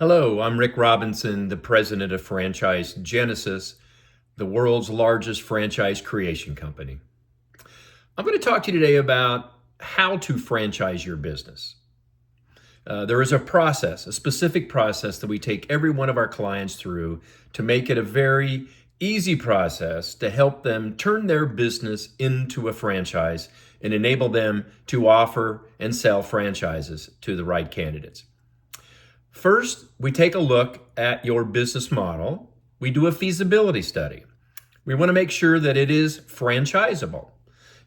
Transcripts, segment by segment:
Hello, I'm Rick Robinson, the president of Franchise Genesis, the world's largest franchise creation company. I'm going to talk to you today about how to franchise your business. There is a process, a specific process that we take every one of our clients through to make it a very easy process to help them turn their business into a franchise and enable them to offer and sell franchises to the right candidates. First, we take a look at your business model. We do a feasibility study. We want to make sure that it is franchisable.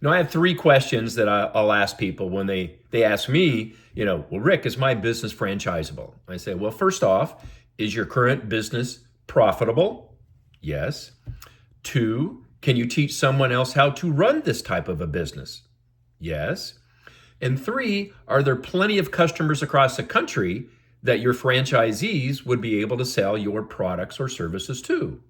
I have three questions that I'll ask people when they ask me, well, Rick, is my business franchisable? I say, well, first off, is your current business profitable? Yes. Two, can you teach someone else how to run this type of a business? Yes. And three, are there plenty of customers across the country that your franchisees would be able to sell your products or services to?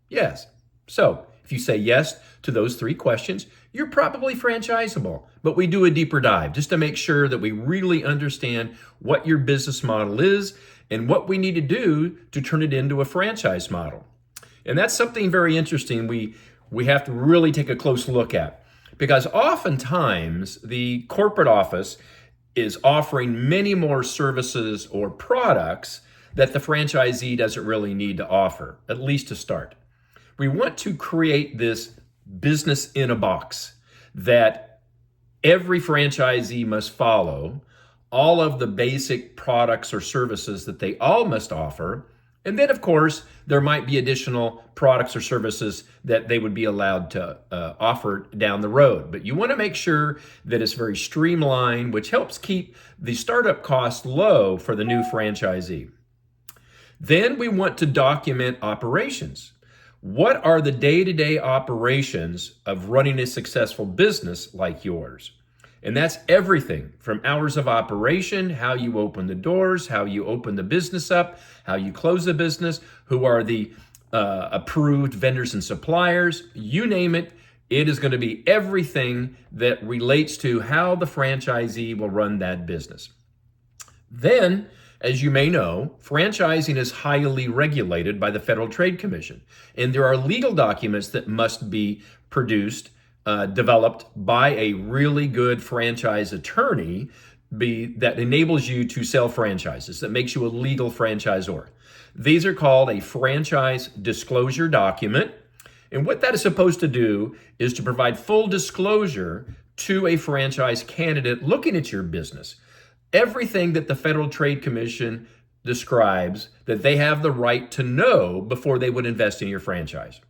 Yes. So if you say yes to those three questions, you're probably franchisable. But we do a deeper dive just to make sure that we really understand what your business model is and what we need to do to turn it into a franchise model. And that's something very interesting we have to really take a close look at, because oftentimes the corporate office is offering many more services or products that the franchisee doesn't really need to offer, at least to start. We want to create this business in a box that every franchisee must follow, all of the basic products or services that they all must offer. And then, of course, there might be additional products or services that they would be allowed to offer down the road. But you want to make sure that it's very streamlined, which helps keep the startup costs low for the new franchisee. Then we want to document operations. What are the day-to-day operations of running a successful business like yours? And that's everything from hours of operation, how you open the doors, how you open the business up, how you close the business, who are the approved vendors and suppliers, you name it. It is going to be everything that relates to how the franchisee will run that business. Then, as you may know, franchising is highly regulated by the Federal Trade Commission, and there are legal documents that must be produced, developed by a really good franchise attorney that enables you to sell franchises, that makes you a legal franchisor. These are called a franchise disclosure document. And what that is supposed to do is to provide full disclosure to a franchise candidate looking at your business. Everything that the Federal Trade Commission describes that they have the right to know before they would invest in your franchise.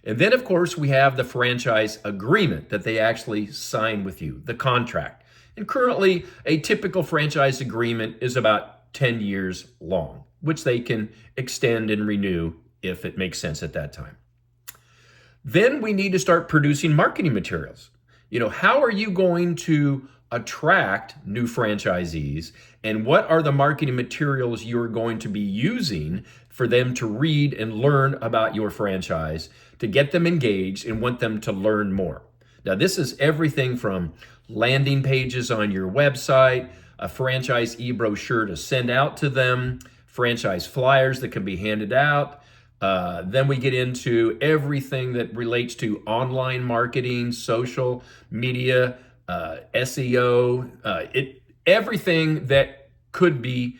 And then, of course, we have the franchise agreement that they actually sign with you, the contract. And currently, a typical franchise agreement is about 10 years long, which they can extend and renew if it makes sense at that time. Then we need to start producing marketing materials. How are you going to attract new franchisees, and what are the marketing materials you're going to be using for them to read and learn about your franchise, to get them engaged and want them to learn more? Now, this is everything from landing pages on your website, a franchise e-brochure to send out to them, franchise flyers that can be handed out. Then we get into everything that relates to online marketing, social media, SEO, everything that could be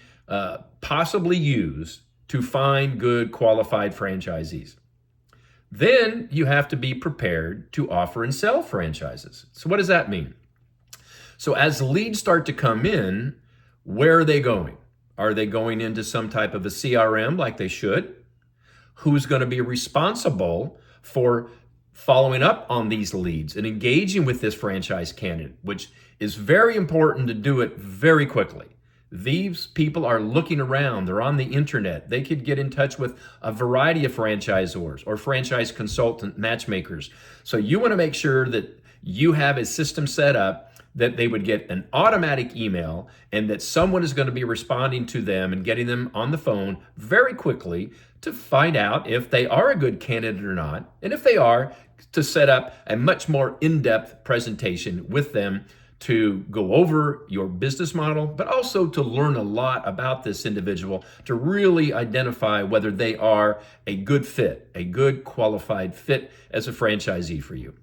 possibly used to find good qualified franchisees. Then you have to be prepared to offer and sell franchises. So what does that mean? So as leads start to come in, where are they going? Are they going into some type of a CRM like they should? Who's going to be responsible for following up on these leads and engaging with this franchise candidate, which is very important to do it very quickly. These people are looking around. They're on the internet. They could get in touch with a variety of franchisors or franchise consultant matchmakers. So you want to make sure that you have a system set up that they would get an automatic email and that someone is going to be responding to them and getting them on the phone very quickly to find out if they are a good candidate or not. And if they are, to set up a much more in-depth presentation with them to go over your business model, but also to learn a lot about this individual to really identify whether they are a good fit, a good qualified fit as a franchisee for you.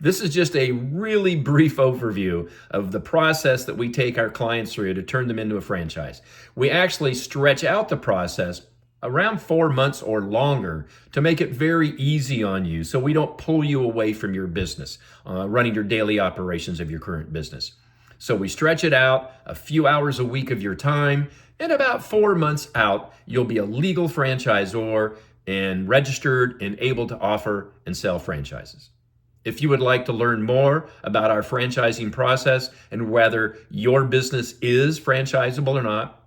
This is just a really brief overview of the process that we take our clients through to turn them into a franchise. We actually stretch out the process around 4 months or longer to make it very easy on you so we don't pull you away from your business, running your daily operations of your current business. So we stretch it out a few hours a week of your time, and about 4 months out, you'll be a legal franchisor and registered and able to offer and sell franchises. If you would like to learn more about our franchising process and whether your business is franchisable or not,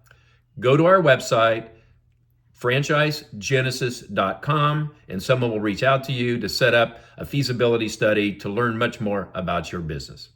go to our website, franchisegenesis.com, and someone will reach out to you to set up a feasibility study to learn much more about your business.